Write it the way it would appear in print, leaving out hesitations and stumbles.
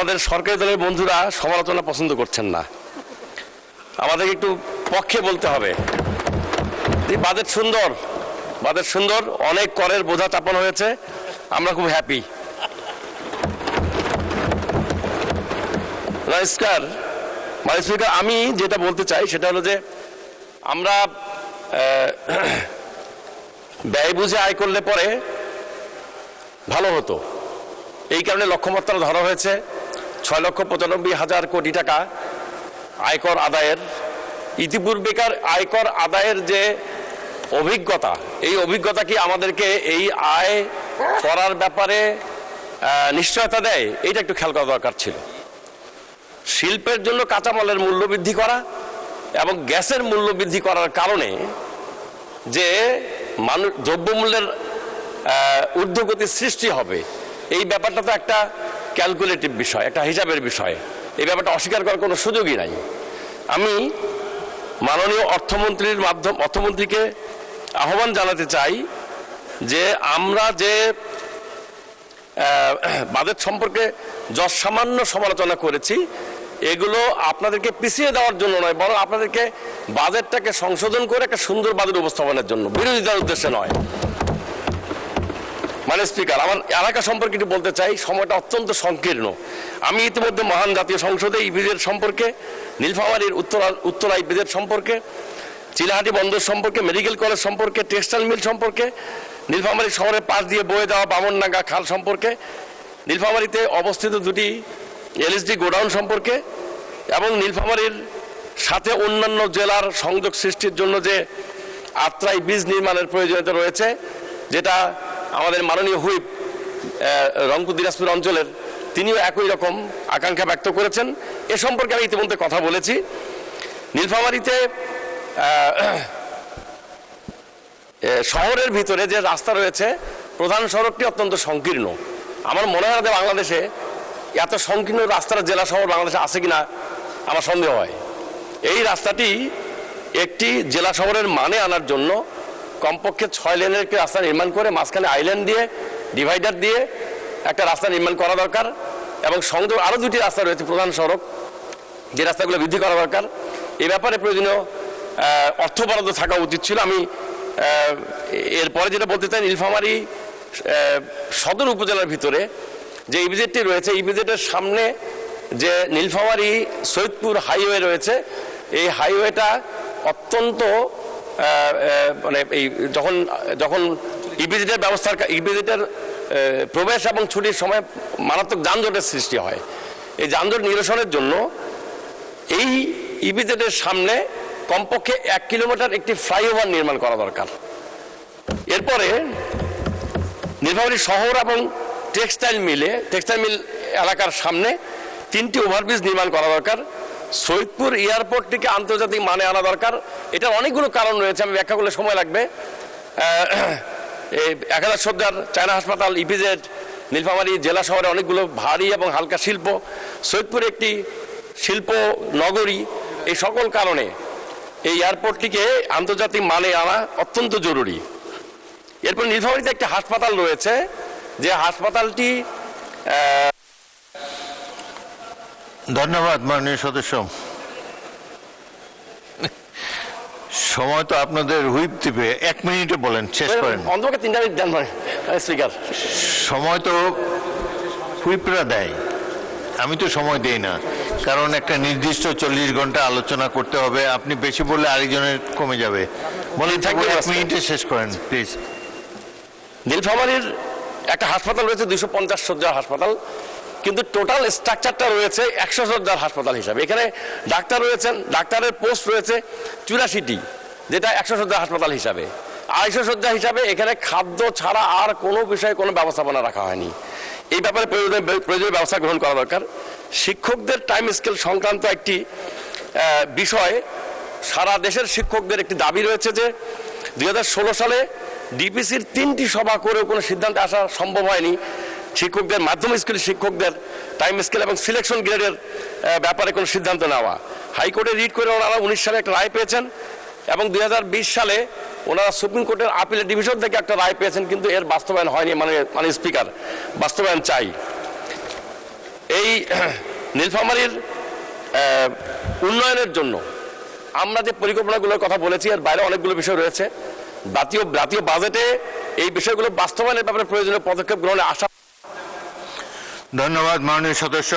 আমাদের সরকারি দলের বন্ধুরা সমালোচনা পছন্দ করছেন না, আমাদেরকে একটু পক্ষে বলতে হবে। বাজেট সুন্দর, বাজেট সুন্দর, অনেক করের বোঝা চাপানো হয়েছে, আমরা খুব হ্যাপি। স্পিকার, আমি যেটা বলতে চাই সেটা হলো যে আমরা ব্যয় বুঝে আয় করলে পরে ভালো হতো, এই কারণে লক্ষ্যমাত্রা ধরা হয়েছে 6,95,000 কোটি টাকা আয়কর আদায়ের। ইতিপূর্বেকার আয়কর আদায়ের যে অভিজ্ঞতা, এই অভিজ্ঞতা কি আমাদেরকে এই আয় করার ব্যাপারে নিশ্চয়তা দেয়? এইটা একটু খেয়াল করা দরকার ছিল। শিল্পের জন্য কাঁচামালের মূল্য বৃদ্ধি করা এবং গ্যাসের মূল্য বৃদ্ধি করার কারণে যে দ্রব্যমূল্যের ঊর্ধ্বগতির সৃষ্টি হবে, এই ব্যাপারটা তো একটা ক্যালকুলেটিভ বিষয়, একটা হিসাবের বিষয়। এই ব্যাপারটা অস্বীকার করার কোনো সুযোগই নাই। আমি মাননীয় অর্থমন্ত্রীকে আহ্বান জানাতে চাই যে আমরা যে বাজেট সম্পর্কে সামান্য সমালোচনা করেছি, এগুলো আপনাদেরকে পিছিয়ে দেওয়ার জন্য নয়, বরং আপনাদেরকে বাজেটটাকে সংশোধন করে একটা সুন্দর বাজেট উপস্থাপনের জন্য, বিরোধিতার উদ্দেশ্যে নয়। স্পিকার, আমার এলাকা সম্পর্কে একটু বলতে চাই, সময়টা অত্যন্ত সংকীর্ণ। আমি ইতিমধ্যে মহান জাতীয় সংসদে ইপিজেড সম্পর্কে, নীলফামারীর উত্তরা ইপিজেড সম্পর্কে, চিলাহাটি বন্দর সম্পর্কে, মেডিকেল কলেজ সম্পর্কে, টেক্সটাইল মিল সম্পর্কে, নীলফামারী শহরের পাশ দিয়ে বয়ে যাওয়া বামনডাঙ্গা খাল সম্পর্কে, নীলফামারীতে অবস্থিত 2টি এলএসডি গোডাউন সম্পর্কে এবং নীলফামারীর সাথে অন্যান্য জেলার সংযোগ সৃষ্টির জন্য যে আত্রাই ব্রিজ নির্মাণের প্রয়োজনীয়তা রয়েছে, যেটা আমাদের মাননীয় হুইপ রংপুর দিনাজপুর অঞ্চলের, তিনিও একই রকম আকাঙ্ক্ষা ব্যক্ত করেছেন। এ সম্পর্কে আমি ইতিমধ্যে কথা বলেছি। নীলফামারীতে শহরের ভিতরে যে রাস্তা রয়েছে, প্রধান সড়কটি অত্যন্ত সংকীর্ণ। আমার মনে হয় যে বাংলাদেশে এত সংকীর্ণ রাস্তার জেলা শহর বাংলাদেশে আছে কিনা আমার সন্দেহ হয়। এই রাস্তাটি একটি জেলা শহরের মানে আনার জন্য কমপক্ষে 6 লেনের একটি রাস্তা নির্মাণ করে মাঝখানে আইল্যান্ড দিয়ে, ডিভাইডার দিয়ে একটা রাস্তা নির্মাণ করা দরকার এবং সংযোগ আরও 2টি রাস্তা রয়েছে প্রধান সড়ক, যে রাস্তাগুলো বৃদ্ধি করা দরকার। এই ব্যাপারে প্রয়োজনীয় অর্থ বরাদ্দ থাকা উচিত ছিল। আমি এরপরে যেটা বলতে চাই, নীলফামারী সদর উপজেলার ভিতরে যে ইপিজেডটি রয়েছে, ইপিজেডের সামনে যে নীলফামারী সৈয়দপুর হাইওয়ে রয়েছে, এই হাইওয়েটা অত্যন্ত এই যখন ইপিজেডের ইপিজেডের প্রবেশ এবং ছুটির সময় মারাত্মক যানজটের সৃষ্টি হয়। এই যানজট নিরসনের জন্য এই ইপিজেডের সামনে কমপক্ষে 1 কিলোমিটার একটি ফ্লাইওভার নির্মাণ করা দরকার। এরপরে নীলফামারী শহর এবং টেক্সটাইল মিল এলাকার সামনে 3টি ওভারব্রিজ নির্মাণ করা দরকার। সৈয়দপুর এয়ারপোর্টটিকে আন্তর্জাতিক মানে আনা দরকার। এটার অনেকগুলো কারণ রয়েছে, আমি ব্যাখ্যা করলে সময় লাগবে। 1000 শয্যার চায়না হাসপাতাল, ইপিজেড, নীলফামারী জেলা শহরে অনেকগুলো ভারী এবং হালকা শিল্প, সৈয়দপুর একটি শিল্প নগরী। এই সকল কারণে এই এয়ারপোর্টটিকে আন্তর্জাতিক মানে আনা অত্যন্ত জরুরি। এরপর নীলফামারীতে একটি হাসপাতাল রয়েছে, যে হাসপাতালটি ধন্যবাদ মাননীয় সদস্য। সময় তো আপনাদের হুইপ টিপে 1 মিনিটে বলেন, শেষ করেন। অন্তত 3 মিনিট দেন স্পিকার। সময় তো হুইপরা দেয়, আমি তো সময় দেই না, কারণ একটা নির্দিষ্ট 40 ঘন্টা আলোচনা করতে হবে। আপনি বেশি বললে আরেকজনের কমে যাবে। বলেন, 1 মিনিটে শেষ করেন প্লিজ। নীলফামারীর একটা হাসপাতাল রয়েছে 250 শয্যার হাসপাতাল, কিন্তু টোটাল স্ট্রাকচারটা রয়েছে 100 শয্যার হাসপাতাল হিসাবে। এখানে ডাক্তার রয়েছেন, ডাক্তারের পোস্ট রয়েছে 84টি, যেটা 100 শয্যার হাসপাতাল হিসাবে। 250 শয্যা হিসাবে এখানে খাদ্য ছাড়া আর কোনো বিষয়ে কোনো ব্যবস্থাপনা রাখা হয়নি। এই ব্যাপারে প্রয়োজনীয় ব্যবস্থা গ্রহণ করা দরকার। শিক্ষকদের টাইম স্কেল সংক্রান্ত একটি বিষয়, সারা দেশের শিক্ষকদের একটি দাবি রয়েছে যে 2016 সালে ডিপিসির 3টি সভা করেও কোনো সিদ্ধান্তে আসা সম্ভব হয়নি। শিক্ষকদের, মাধ্যমিক স্কুলের শিক্ষকদের টাইম স্কেল এবং সিলেকশন গ্রেডের ব্যাপারে কোনো সিদ্ধান্ত নেওয়া। হাইকোর্টে রিট করে ওনারা 19 সালে একটা রায় পেয়েছেন এবং 2020 সালে ওনারা সুপ্রিম কোর্টের আপিলের ডিভিশন থেকে একটা রায় পেয়েছেন, কিন্তু এর বাস্তবায়ন হয়নি। মানে স্পিকার, বাস্তবায়ন চাই। এই নীলফামারীর উন্নয়নের জন্য আমরা যে পরিকল্পনাগুলোর কথা বলেছি এর বাইরে অনেকগুলো বিষয় রয়েছে। জাতীয় বাজেটে এই বিষয়গুলো বাস্তবায়নের ব্যাপারে প্রয়োজনীয় পদক্ষেপ গ্রহণে আশা। ধন্যবাদ মাননীয় সদস্য।